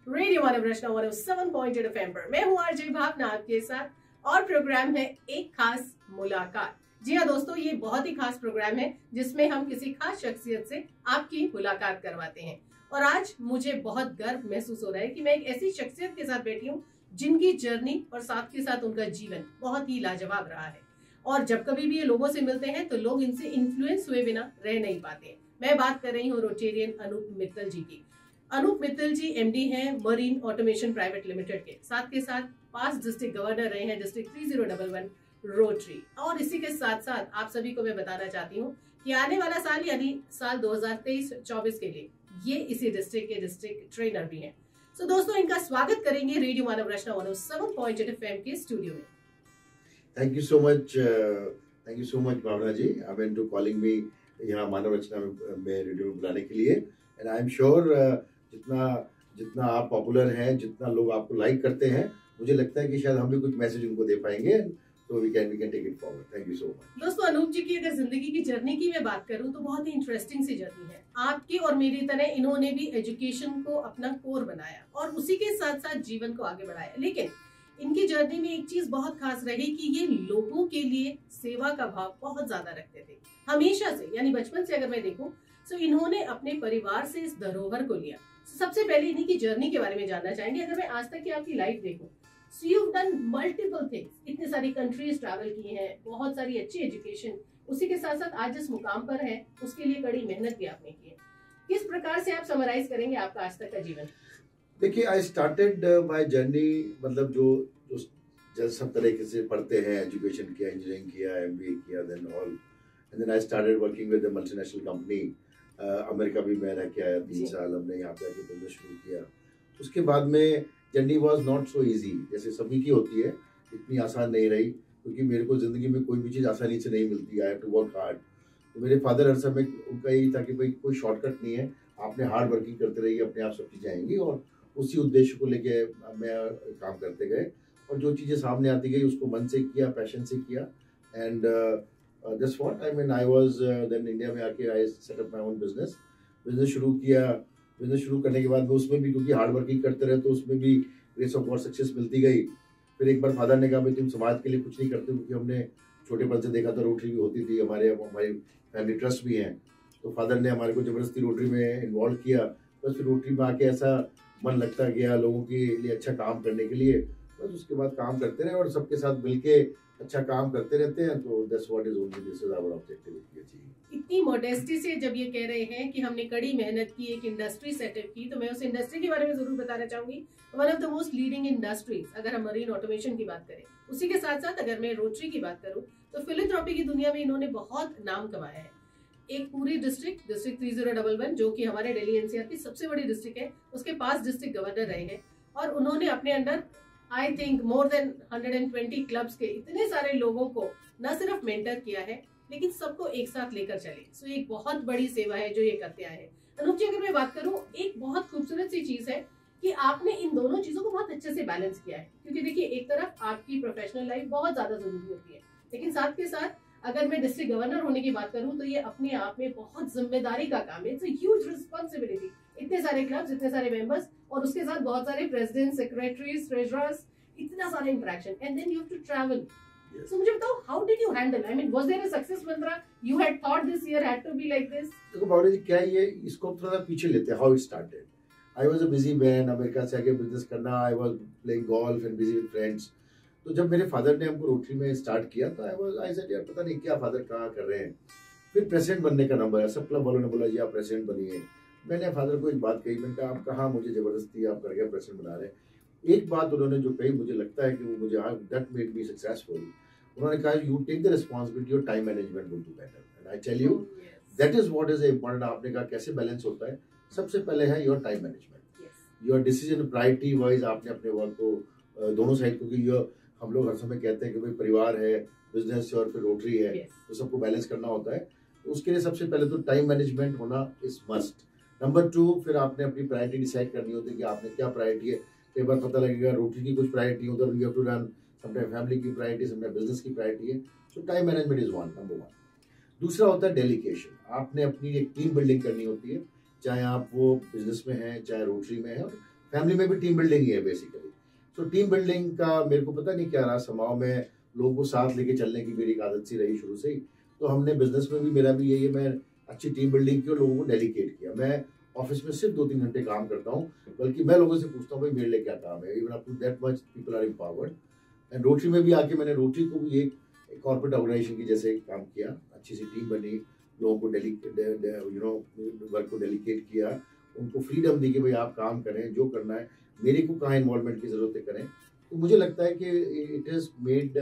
Radio Manav Rachna 107.8 FM पर मैं हूँ आरजे भावना आपके साथ और प्रोग्राम है एक खास मुलाकात। जी हाँ दोस्तों, ये बहुत ही खास प्रोग्राम है जिसमें हम किसी खास शख्सियत से आपकी मुलाकात करवाते हैं। और आज मुझे बहुत गर्व महसूस हो रहा है कि मैं एक ऐसी शख्सियत के साथ बैठी हूँ जिनकी जर्नी और साथ के साथ उनका जीवन बहुत ही लाजवाब रहा है। और जब कभी भी ये लोगों से मिलते हैं तो लोग इनसे इन्फ्लुएंस हुए बिना रह नहीं पाते। मैं बात कर रही हूँ रोटेरियन अनूप मित्तल जी की। अनूप मित्तल जी एमडी हैं मरीन ऑटोमेशन प्राइवेट लिमिटेड के, साथ के साथ 5 डिस्ट्रिक्ट गवर्नर रहे हैं डिस्ट्रिक्ट 3011 रोटरी। और इसी के साथ साथ आप सभी को मैं बताना चाहती हूँ कि आने वाला साल यानी साल 2023-24 के लिए ये इसी डिस्ट्रिक्ट के डिस्ट्रिक्ट ट्रेनर भी हैं। तो दोस्तों, इनका स्वागत करेंगे रेडियो मानव रचना 107.8 FM के स्टूडियो में। Thank you so much Bhavna ji, I mean to calling me यहाँ मानव रचना में रेडियो में बुलाने के लिए। एंड आई एम श्योर जितना आप पॉपुलर हैं, जितना लोग आपको लाइक करते हैं, मुझे लगता है कि शायद हम भी कुछ मैसेज उनको दे पाएंगे, तो we can take it forward. Thank you so much. दोस्तों, अनूप जी की अगर जिंदगी की जर्नी की मैं बात करूं तो बहुत ही इंटरेस्टिंग सी जर्नी है। आपकी और मेरी तरह इन्होंने भी एजुकेशन को अपना कोर बनाया और उसी के साथ साथ जीवन को आगे बढ़ाया। लेकिन इनकी जर्नी में एक चीज बहुत खास रही कि ये लोगों के लिए सेवा का भाव बहुत ज्यादा रखते थे हमेशा से, यानी बचपन से अगर मैं देखूं तो इन्होंने अपने परिवार से इस धरोहर को लिया। सबसे पहले इन्हीं की जर्नी के बारे में जानना चाहेंगे। अगर मैं आज तक की आपकी लाइफ देखूं, so you've done multiple things, इतने सारी कंट्रीज ट्रैवल की हैं, बहुत सारी अच्छी एजुकेशन, उसी के साथ साथ आज जिस मुकाम पर है उसके लिए कड़ी मेहनत भी आपने की है। किस प्रकार से आप समराइज करेंगे आपका आज तक का जीवन? देखिए, आई स्टार्टेड माय जर्नी, मतलब जो सब तरीके से पढ़ते हैं, एजुकेशन किया, इंजीनियरिंग किया, एमबीए किया, then I started working with the multinational company. America भी मैं रह के आया 3 साल, हमने यहाँ पे आके बिजनेस शुरू किया। उसके बाद में journey was not so easy, जैसे सभी की होती है, इतनी आसान नहीं रही, क्योंकि मेरे को जिंदगी में कोई भी चीज़ आसानी से नहीं मिलती। I have to work hard. तो मेरे फादर हर समय उनका यही था कि भाई कोई शॉर्टकट नहीं है, आपने हार्ड वर्किंग करते रहिए, अपने आप सब चीज़ें आएंगी। और उसी उद्देश्य को लेके मैं काम करते गए और जो चीज़ें सामने आती गई उसको मन से किया, पैशन से किया। And that's what I mean. I was then India में आके I set up my own business शुरू किया। बिजनेस शुरू करने के बाद में उसमें भी क्योंकि हार्ड वर्किंग करते रहे तो उसमें भी ग्रेस ऑफ गॉड सक्सेस मिलती गई। फिर एक बार फादर ने कहा भाई तुम समाज के लिए कुछ नहीं करते, क्योंकि हमने छोटेपन से देखा था रोटरी भी होती थी, हमारी फैमिली ट्रस्ट भी हैं। तो फादर ने हमारे को ज़बरदस्ती रोटरी में इन्वॉल्व किया। बस फिर रोटरी में आके ऐसा मन लगता गया लोगों के लिए अच्छा काम करने के लिए। बस उसके बाद काम करते रहे और सबके साथ मिलके अच्छा काम करते रहते हैं। तो that's what is only this is our objective. इतनी मॉडेस्टी से जब ये कह रहे हैं कि हमने कड़ी मेहनत की, एक इंडस्ट्री सेटअप की, तो मैं उस इंडस्ट्री के बारे में जरूर बताना चाहूंगी। One of the most leading industries अगर हम मरीन ऑटोमेशन की बात करें, उसी के साथ साथ अगर मैं रोटरी की बात करूं तो फिलैंथ्रोपी की दुनिया में इन्होंने बहुत नाम कमाया है। एक पूरी डिस्ट्रिक्ट 3011 जो कि हमारे दिल्ली एनसीआर की सबसे बड़ी डिस्ट्रिक्ट है, उसके 5 डिस्ट्रिक्ट गवर्नर रहे हैं और उन्होंने अपने under I think more than 120 clubs के इतने सारे लोगों को न सिर्फ मेंटर किया है लेकिन सबको एक साथ लेकर चले। सो एक बहुत बड़ी सेवा है जो ये करते आए हैं। अनूप जी, अगर मैं बात करूं, एक बहुत खूबसूरत सी चीज है कि आपने इन दोनों चीजों को बहुत अच्छे से बैलेंस किया है। क्योंकि देखिए, एक तरफ आपकी प्रोफेशनल लाइफ बहुत ज्यादा जरूरी होती है, लेकिन साथ के साथ अगर मैं डिस्ट्रिक्ट गवर्नर होने की बात करूं तो ये अपने आप में बहुत जिम्मेदारी का काम है। इट्स अ ह्यूज रिस्पांसिबिलिटी, इतने सारे क्लब्स, इतने सारे मेंबर्स और उसके साथ बहुत सारे प्रेसिडेंट, सेक्रेटरीज, ट्रेजरर्स, इतना सारा interaction, and then you have to travel. So मुझे बताओ, how did you handle? I mean, was there a success mantra you had thought this year had to be like this? देखो भावना जी, क्या ये इसको थोड़ा पीछे लेते हैं। How it started? I was a busy man, America से आके बिजनेस करना, I was playing golf and busy with friends। तो जब मेरे फादर ने हमको रोटरी में स्टार्ट किया तो I said यार पता नहीं क्या फादर कहाँ कर रहे हैं। फिर प्रेसिडेंट बनने का नंबर है, सब क्लब वालों ने बोला जी आप प्रेसिडेंट बनिए। मैंने फादर को एक बात कही, मैंने कहा आप कहाँ मुझे जबरदस्ती आप करके प्रेसिडेंट बना रहे हैं। एक बात उन्होंने जो कही, मुझे लगता है कि वो मुझे दैट मेड मी सक्सेसफुल। उन्होंने कहा you take the responsibility, your time management will do better. And I tell you that is what is important. आपने कहा कैसे बैलेंस होता है, सबसे पहले है your time management, your decision priority wise. आपने अपने वर्क को दोनों साइड, क्योंकि हम लोग हर समय कहते हैं कि भाई परिवार है, बिजनेस और फिर रोटरी है, तो सबको बैलेंस करना होता है। तो उसके लिए सबसे पहले तो टाइम मैनेजमेंट होना इज मस्ट। नंबर 2, फिर आपने अपनी प्रायोरिटी डिसाइड करनी होती है कि आपने क्या प्रायोरिटी है। कई बार पता लगेगा रोटरी की कुछ प्रायोरिटी, उधर you have to run, sometime family की प्रायोरिटी, समटाइम बिजनेस की प्रायोरिटी है। So time management is number 1। दूसरा होता है डेलीगेशन। आपने अपनी एक टीम बिल्डिंग करनी होती है, चाहे आप वो बिजनेस में हैं, चाहे रोटरी में है, और फैमिली में भी टीम बिल्डिंग ही है बेसिकली। सो टीम बिल्डिंग का मेरे को पता नहीं क्या रहा, समाव में लोगों को साथ लेके चलने की मेरी एक आदत सी रही शुरू से ही। तो हमने बिजनेस में भी मेरा भी यही है, मैं अच्छी टीम बिल्डिंग की और लोगों को डेलीकेट किया। मैं ऑफिस में सिर्फ 2-3 घंटे काम करता हूँ, बल्कि मैं लोगों से पूछता हूँ भाई मेरे लिए क्या काम है। Even up to that much people are empowered. And Rotary में भी आके मैंने रोटरी को भी एक कॉर्पोरेट ऑर्गेनाइजेशन की जैसे काम किया, अच्छी सी टीम बनी, लोगों को वर्क को डेलीकेट किया, उनको फ्रीडम दी कि भाई आप काम करें, जो करना है, मेरे को कहाँ इन्वॉल्वमेंट की जरूरत है करें। तो मुझे लगता है कि it has made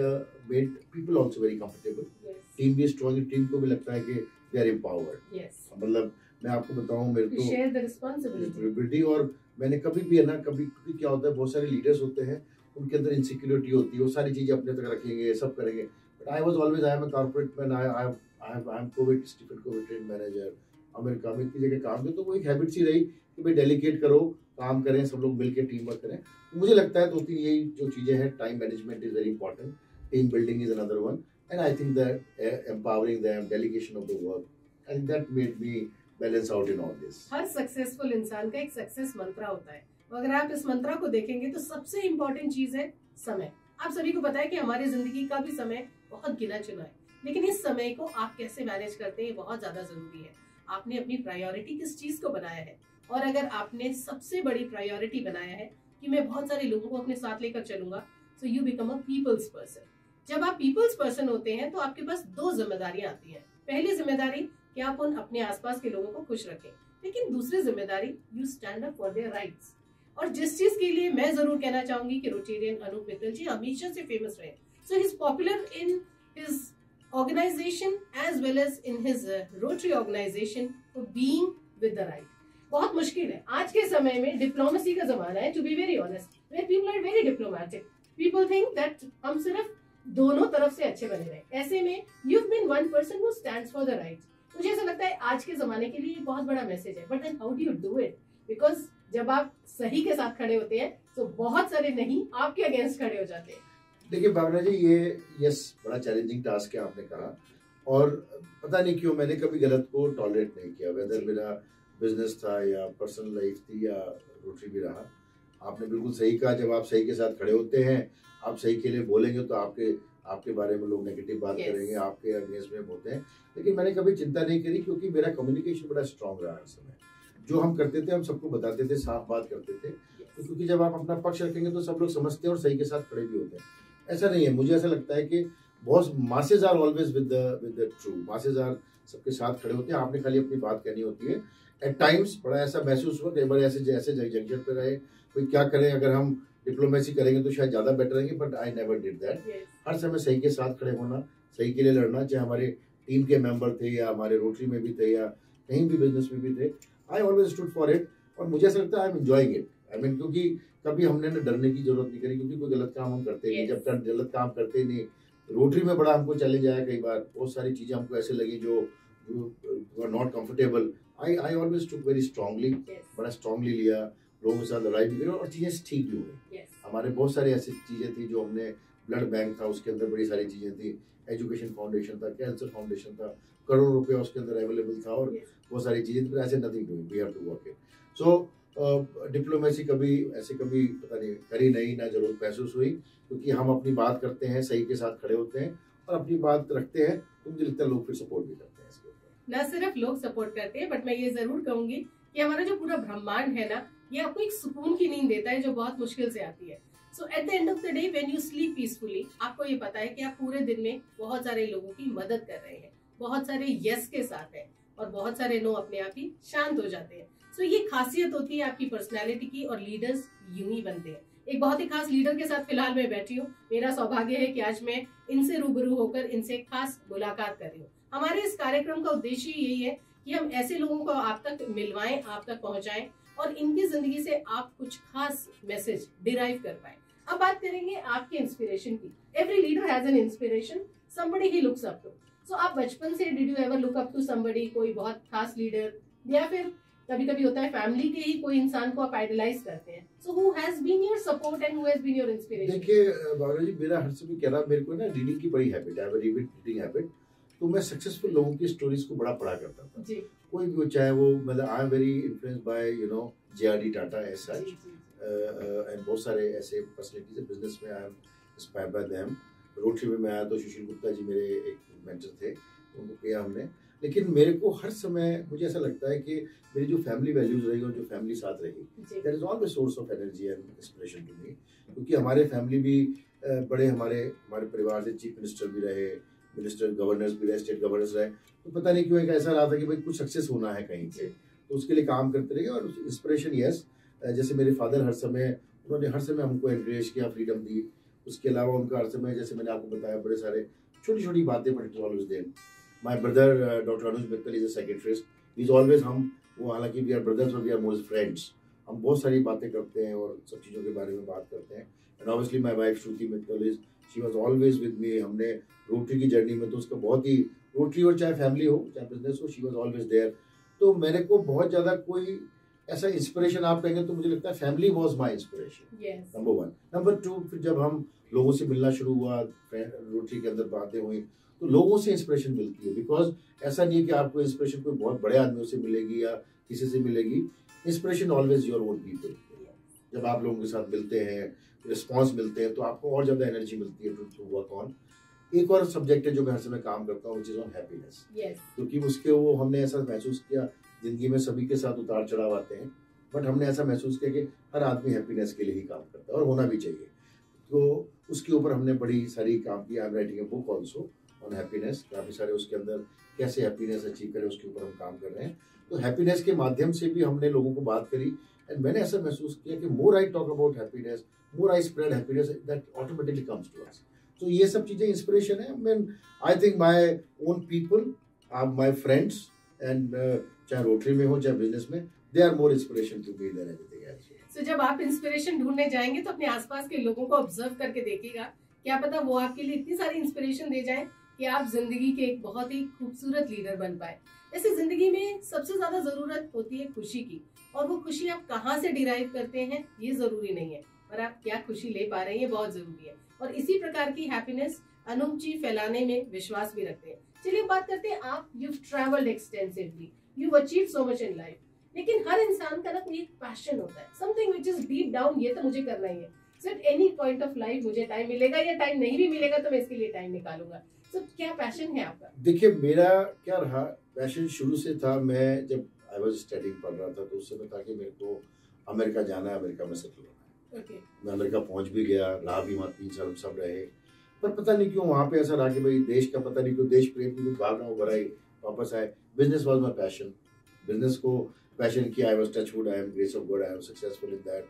people also very comfortable. Team भी स्ट्रॉन्ग, टीम को भी लगता है कि दे आर एम्पावर्ड। मतलब मैं आपको बताऊं, मेरे को शेयर द रिस्पांसिबिलिटी। और मैंने कभी भी है ना, कभी क्या होता है, बहुत सारे लीडर्स होते हैं उनके अंदर इनसिक्योरिटी होती है, वो सारी चीजें अपने तक रखेंगे, सब करेंगे। But I was always, I am a corporate man, I am covid Stephen covid train manager, America में इतनी जगह काम किया। तो वो एक हैबिट सी रही कि भाई डेलीकेट करो, काम करें, सब लोग मिलकर टीम वर्क करें। तो मुझे लगता है 2-3 यही जो चीजें हैं, time management is very important, team building is another one, and I think that empowering them, delegation of the work, and that made me balance out in all this. Her successful इंसान का एक success मंत्रा होता है। अगर आप इस मंत्रा को देखेंगे तो सबसे इम्पोर्टेंट चीज है समय। आप सभी को पता है कि हमारी जिंदगी का भी समय बहुत गिना चुना है, लेकिन इस समय को आप कैसे मैनेज करते हैं बहुत ज्यादा जरूरी है। आपने अपनी प्रायोरिटी किस चीज को बनाया है, और अगर आपने सबसे बड़ी प्रायोरिटी बनाया है कि मैं बहुत सारे लोगों को अपने साथ लेकर चलूंगा, so you become a people's person. जब आप पीपल्स पर्सन होते हैं तो आपके पास 2 जिम्मेदारियां आती हैं। पहली जिम्मेदारी कि आप उन अपने आसपास के लोगों को खुश रखें, लेकिन दूसरी जिम्मेदारी you stand up for their rights. और जिस चीज के लिए मैं जरूर कहना चाहूंगी कि रोटेरियन अनूप मित्तल जी हमेशा से फेमस रहे। So he is popular in his organization as well as in his Rotary organization for being with the right। बहुत मुश्किल है आज के समय में, डिप्लोमेसी का जमाना है, to be very honest, where people are very diplomatic, people think that हम सिर्फ दोनों तरफ से अच्छे बने रहे। ऐसे में you've been one person who stands for the right। मुझे ऐसा लगता है आज के जमाने के लिए बहुत बड़ा मैसेज है, but then how do you do it? Because जब आप सही के साथ खड़े होते हैं तो बहुत सारे नहीं आपके अगेंस्ट खड़े हो जाते हैं। देखिए भावना जी, ये यस बड़ा चैलेंजिंग टास्क है आपने कहा, और पता नहीं क्यों मैंने कभी गलत को टॉलरेट नहीं किया, वेदर मेरा बिजनेस था या पर्सनल लाइफ थी या रोटरी भी रहा। आपने बिल्कुल सही कहा, जब आप सही के साथ खड़े होते हैं, आप सही के लिए बोलेंगे तो आपके बारे में लोग नेगेटिव बात करेंगे, आपके अगेंस्ट में होते हैं। लेकिन मैंने कभी चिंता नहीं करी, क्योंकि मेरा कम्युनिकेशन बड़ा स्ट्रांग रहा हर समय। जो हम करते थे हम सबको बताते थे, साफ बात करते थे। तो क्योंकि जब आप अपना पक्ष रखेंगे तो सब लोग समझते हैं और सही के साथ खड़े भी होते हैं। ऐसा नहीं है, मुझे ऐसा लगता है कि बहुत masses are always with the true, masses are सबके साथ खड़े होते हैं। आपने खाली अपनी बात कहनी होती है। एट टाइम्स बड़ा ऐसा महसूस हुआ, कई बार ऐसे जंक्शन पे रहे, कोई क्या करें, अगर हम डिप्लोमेसी करेंगे तो शायद ज्यादा बेटर रहेंगे, but I never did that. हर समय सही के साथ खड़े होना, सही के लिए लड़ना, चाहे हमारे टीम के मेंबर थे या हमारे रोटरी में भी थे या कहीं भी बिजनेस में भी थे, I always stood for it. और मुझे ऐसा लगता है I am enjoying it. I mean, क्योंकि कभी हमने ना डरने की जरूरत नहीं करी, क्योंकि कोई गलत काम हम करते नहीं। जब तक गलत काम करते ही नहीं। रोटरी में बड़ा हमको चैलेंज आया कई बार, बहुत सारी चीजें हमको ऐसे लगी जो not comfortable. I always took very strongly, बड़ा स्ट्रांगली लिया, लोगों के साथ लड़ाई भी करी और चीजें ठीक भी हुई। हमारे बहुत सारी ऐसी चीजें थी जो हमने, ब्लड बैंक था उसके अंदर बड़ी सारी चीजें थी, एजुकेशन फाउंडेशन था, कैंसर फाउंडेशन था, करोड़ों रुपया उसके अंदर अवेलेबल था और बहुत सारी चीजें थी। ऐसे nothing doing, we have to work it. So diplomacy कभी ऐसे कभी पता नहीं करी नहीं, ना जरूरत महसूस हुई, क्योंकि हम अपनी बात करते हैं, सही के साथ खड़े होते हैं और अपनी बात रखते हैं, तो मुझे लगता है लोग फिर सपोर्ट भी करते हैं इसके ऊपर। न सिर्फ लोग सपोर्ट करते हैं, बट मैं ये जरूर कहूंगी कि हमारा जो पूरा ब्रह्मांड है ना, ये आपको एक सुकून की नींद देता है जो बहुत मुश्किल से आती है। So at the end of the day when you sleep peacefully, आपको ये पता है कि आप पूरे दिन में बहुत सारे लोगों की मदद कर रहे हैं, बहुत सारे यस के साथ हैं और बहुत सारे नो अपने आप ही शांत हो जाते हैं। सो ये खासियत होती है आपकी पर्सनैलिटी की, और लीडर्स यूं ही बनते हैं। एक बहुत ही खास लीडर के साथ फिलहाल मैं बैठी हूँ। मेरा सौभाग्य है कि आज मैं इनसे रूबरू होकर इनसे खास मुलाकात कर रही हूँ। हमारे इस कार्यक्रम का उद्देश्य यही है कि हम ऐसे लोगों को आप तक मिलवाएं, आप तक पहुंचाएं और इनकी जिंदगी से आप कुछ खास मैसेज डिराइव कर पाए। अब बात करेंगे आपके इंस्पिरेशन की। Every leader has an inspiration, somebody he looks up to। So आप बचपन से did you ever look up to somebody, कोई बहुत खास लीडर, या फिर कभी कभी होता है फैमिली के ही कोई इंसान को आप आइडलाइज करते हैं। So who has been your support and who has been your inspiration? देखिए बाबा जी, मेरा हर समय कहना, मेरे को ना रीडिंग की बड़ी हैबिट है, रीडिंग हैबिट। तो मैं सक्सेसफुल लोगों की स्टोरीज को बड़ा पढ़ा करता था। कोई भी, चाहे वो, मतलब I am very influenced by JRD Tata as such. And बहुत सारे ऐसे पर्सनैलिटीज है बिजनेस में। I am inspired by them. Rotary में मैं आया तो सुशील गुप्ता जी मेरे एक मेंटर थे, उनको किया हमने। लेकिन मेरे को हर समय मुझे ऐसा लगता है कि मेरी जो फैमिली वैल्यूज रही और जो फैमिली साथ रही, that is always source of energy and inspiration to me. क्योंकि हमारे फैमिली भी बड़े हमारे परिवार से चीफ मिनिस्टर भी रहे, मिनिस्टर गवर्नर्स भी रहे, स्टेट गवर्नर्स रहे। तो पता नहीं क्यों एक ऐसा रहा था कि भाई कुछ सक्सेस होना है कहीं से, तो उसके लिए काम करते रहे। और इंस्पिरेशन यस, जैसे मेरे फादर उन्होंने हर समय हमको एनकरेज किया, फ्रीडम दी। उसके अलावा उनका हर समय, जैसे मैंने आपको बताया, बड़े सारे छोटी छोटी बातें, but it always them. My brother doctor Anuj Mittal is a psychiatrist, he is always, हम वो हालांकि we are brothers but we are more friends. हम बहुत सारी बातें करते हैं और सब चीज़ों के बारे में बात करते हैं। And obviously my wife Shruti Mittal is, she was always with me. हमने रोटरी की जर्नी में तो उसका बहुत ही, रोटरी और चाहे फैमिली हो चाहे बिजनेस हो, शी वाज ऑलवेज देयर। तो मेरे को बहुत ज़्यादा कोई ऐसा इंस्पिरेशन आप कहेंगे तो मुझे लगता है family was my inspiration, number 1। Number 2, फिर जब हम लोगों से मिलना शुरू हुआ, रोटरी के अंदर बातें हुई, तो लोगों से इंस्पिरेशन मिलती है। बिकॉज ऐसा नहीं है कि आपको इंस्पिरेशन कोई बहुत बड़े आदमियों से मिलेगी या किसी से मिलेगी। Inspiration always your own people. जब आप लोगों के साथ मिलते हैं, रिस्पॉन्स मिलते हैं, तो आपको और ज़्यादा एनर्जी मिलती है टू वर्क ऑन। एक और सब्जेक्ट है जो मैं हर समय काम करता हूँ, विच इज ऑन हैप्पीनेस। क्योंकि उसके वो हमने ऐसा महसूस किया, जिंदगी में सभी के साथ उतार चढ़ाव आते हैं, बट हमने ऐसा महसूस किया कि हर आदमी हैप्पीनेस के लिए ही काम करता है और होना भी चाहिए। तो उसके ऊपर हमने बड़ी सारी काम किया। I am writing a book also on happiness. काफ़ी सारे उसके अंदर कैसे हैप्पीनेस अचीव करें उसके ऊपर हम काम कर रहे हैं। तो हैप्पीनेस के माध्यम से भी हमने लोगों को बात करी, एंड मैंने ऐसा महसूस किया कि more I talk about happiness, more I spread happiness, that automatically comes to us. तो ये सब चीज़ें इंस्पिरेशन है। Man I think my own people are my friends, and चाहे रोटरी में हो चाहे बिजनेस में, they are more inspiration to me than anything else. So जब आप इंस्पिरेशन ढूंढने जाएंगे तो अपने आसपास के लोगों को ऑब्जर्व करके देखिएगा, क्या पता वो आपके लिए इतनी सारी इंस्पिरेशन दे जाए कि आप जिंदगी के एक बहुत ही खूबसूरत लीडर बन पाए। ऐसे जिंदगी में सबसे ज्यादा जरूरत होती है खुशी की, और वो खुशी आप कहाँ से डिराइव करते हैं ये जरूरी नहीं है, पर आप क्या खुशी ले पा रहे हैं ये बहुत जरूरी है। और इसी प्रकार की हैप्पीनेस अनूप जी फैलाने में विश्वास भी रखते हैं। चलिए बात करते हैं, आप you travelled extensively, you achieve so much in life, लेकिन हर इंसान का ना कोई एक पैशन होता है, something which is deep down, ये तो मुझे करना ही है। So at any point of life मुझे टाइम मिलेगा या टाइम नहीं भी मिलेगा तो मैं इसके लिए टाइम निकालूंगा। सो क्या पैशन है आपका? देखिए, मेरा क्या रहा पैशन शुरू से था। मैं जब आई वाज स्टडीइंग पढ़ रहा था तो उस समय था कि मेरे को अमेरिका जाना है, अमेरिका में सेटल होना है। मैं अमेरिका पहुंच भी गया, रहा भी वहाँ 3 साल सब रहे, पर पता नहीं क्यों वहाँ पे ऐसा रहा कि भाई देश का पता नहीं क्यों, देश प्रेम की कुछ भावना उभर आई, वापस आए। Business was my passion, business को पैशन किया। I was touchwood, I am grace of God, I am successful in that.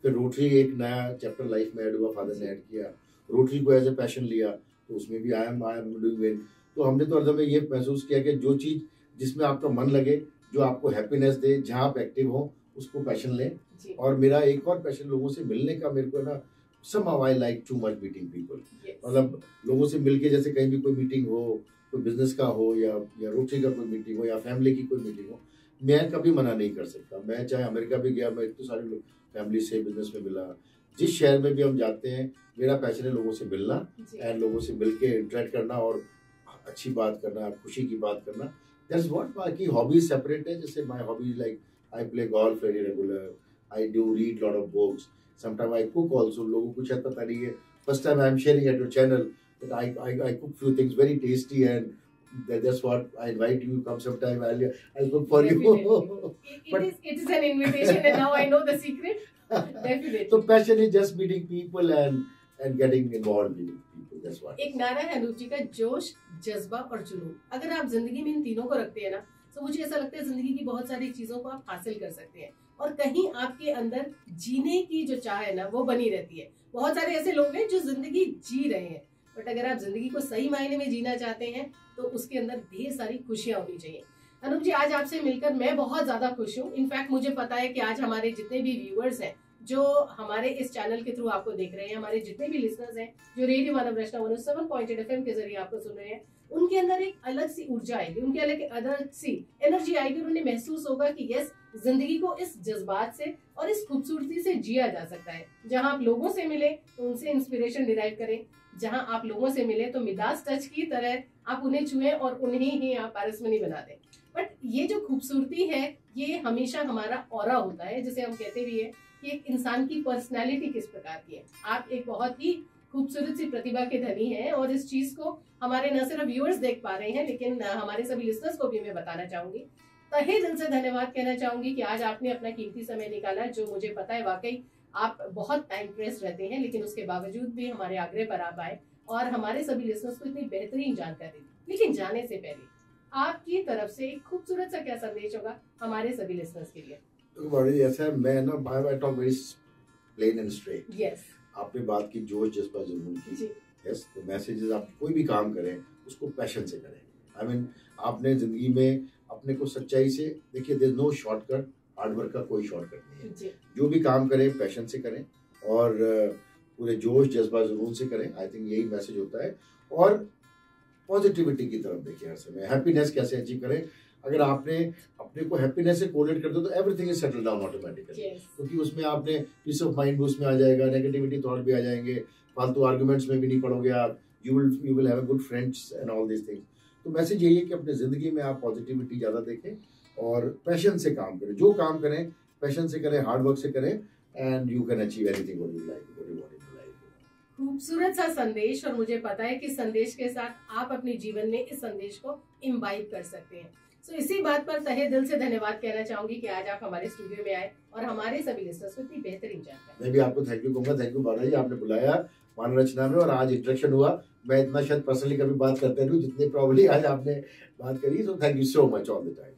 फिर रोटरी एक नया चैप्टर लाइफ में ऐड हुआ, फादर ने ऐड किया, रोटरी को एज ए पैशन लिया, तो उसमें भी आई एम डूइंग वेल। तो हमने तो हरदम ये महसूस किया कि जो चीज़ जिसमें आपका मन लगे, जो आपको हैप्पीनेस दे, जहाँ आप एक्टिव हो, उसको पैशन लें। और मेरा एक और पैशन लोगों से मिलने का, मेरे को ना somehow I like too much meeting people। मतलब लोगों से मिलके, जैसे कहीं भी कोई मीटिंग हो, कोई बिजनेस का हो या रोटरी का कोई मीटिंग हो या फैमिली की कोई मीटिंग हो, मैं कभी मना नहीं कर सकता। मैं चाहे अमेरिका भी गया, मैं इतने सारे लोग फैमिली से बिजनेस में मिला, जिस शहर में भी हम जाते हैं, मेरा पैशन है लोगों से मिलना एंड लोगों से मिल के इंटरेक्ट करना और अच्छी बात करना, खुशी की बात करना। That's what. बाकी हॉबीज सेपरेट है। जैसे my hobbies like I play golf very regular, I do read lot of books, sometimes I cook also। लोगों को शायद पता नहीं है, first time I am sharing at your channel that I cook few things very tasty, and that's what I invite you, come sometime, I'll cook for you। But it is an invitation and now I know the secret। Definitely। So passion is just meeting people and getting involved with people, that's what। एक नारा है अनूप जी का, जोश, जज्बा और जुनून। अगर आप जिंदगी में इन तीनों को रखते हैं ना, तो मुझे ऐसा लगता है जिंदगी की बहुत सारी चीजों को आप हासिल कर सकते हैं, और कहीं आपके अंदर जीने की जो चाह है ना वो बनी रहती है। बहुत सारे ऐसे लोग हैं जो जिंदगी जी रहे हैं, बट अगर आप जिंदगी को सही मायने में जीना चाहते हैं तो उसके अंदर ढेर सारी खुशियां होनी चाहिए। अनूप जी, आज आपसे मिलकर मैं बहुत ज्यादा खुश हूँ। इनफैक्ट मुझे पता है कि आज हमारे जितने भी व्यूअर्स हैं जो हमारे इस चैनल के थ्रू आपको देख रहे हैं, हमारे जितने भी लिसनर्स हैं जो रेडियो मानव रचना 107.8 FM के जरिए आपको सुन रहे हैं, उनके अंदर एक अलग सी ऊर्जा आएगी, उनके अलग सी एनर्जी आएगी, और उन्हें महसूस होगा कि यस, जिंदगी को इस जज्बात से और इस खूबसूरती से जिया जा सकता है। जहां आप लोगों से मिले तो उनसे इंस्पिरेशन डिराइव करें, जहां आप लोगों से मिले तो मिदास टच की तरह आप उन्हें छुएं और उन्हें ही आप पारसमनी बना दें। बट ये जो खूबसूरती है ये हमेशा हमारा ऑरा होता है, जिसे हम कहते भी है कि एक इंसान की पर्सनैलिटी किस प्रकार की है। आप एक बहुत ही खूबसूरत सी प्रतिभा के धनी हैं और इस चीज को हमारे न सिर्फ व्यूअर्स देख पा रहे हैं लेकिन हमारे सभी लिसनर्स को भी मैं बताना चाहूंगी, तहे दिल से धन्यवाद कहना चाहूंगी कि आज आपने अपना कीमती समय निकाला, जो मुझे पता है वाकई आप बहुत टाइम प्रेस रहते हैं, लेकिन उसके बावजूद भी हमारे आग्रह पर आप आए और हमारे सभी लिसनर्स को इतनी बेहतरीन जानकारी दी। लेकिन जाने से पहले आपकी तरफ से एक खूबसूरत सा क्या संदेश होगा हमारे सभी लिसनर्स के लिए? बड़ी ऐसा है, मैं ना I talk very plain and straight. Yes, आपने बात की जोश जज्बा जुनून की। यस, तो मैसेज इज आप कोई भी काम करें उसको पैशन से करें। आई मीन आपने जिंदगी में अपने को सच्चाई से देखिए, there is no shortcut, hard work का कोई शॉर्टकट नहीं है। जो भी काम करें पैशन से करें और पूरे जोश जज्बा जुनून से करें। आई थिंक यही मैसेज होता है। और पॉजिटिविटी की तरफ देखिए हर समय। हैप्पीनेस कैसे अचीव करें, अगर आपने अपने को हैप्पीनेस से कोलेट कर दो तो everything is settle down automatically. क्योंकि उसमें आपने पीस ऑफ माइंड भी उसमें आ जाएगा, नेगेटिविटी थॉट भी आ जाएंगे, फालतू आर्गुमेंट्स में भी नहीं पड़ोगे आप, you will have a good friends and all this things. तो मैसेज यही है कि अपने जिंदगी में आप पॉजिटिविटी ज़्यादा देखें और पैशन से काम करें। जो काम करें पैशन से करें, हार्ड वर्क से करें, and you can achieve anything what you like, what you want in life. खूबसूरत सा संदेश, और मुझे पता है कि संदेश के साथ आप अपने जीवन में इस संदेश को इम्बाइब कर सकते हैं। तो इसी बात पर तहे दिल से धन्यवाद कहना चाहूंगी कि आज आप हमारे स्टूडियो में आए और हमारे सभी लिसनर्स को इतनी बेहतरीन जानकारी। मैं भी आपको थैंक यू कहूंगा। थैंक यू बाला जी, आपने बुलाया मान रचना में और आज इंटरेक्शन हुआ। मैं इतना शायद पर्सनली कभी बात करते नहीं जितनी प्रॉब्लली आज आपने बात करी। So thank you so much all the time.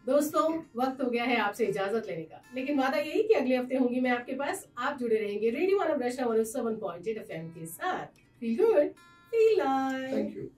दोस्तों, वक्त हो गया है आपसे इजाजत लेने का, लेकिन वादा यही कि अगले हफ्ते होंगी मैं आपके पास। आप जुड़े रहेंगे रेडियो 107.8 FM के साथ। Feel good, feel live. Thank you.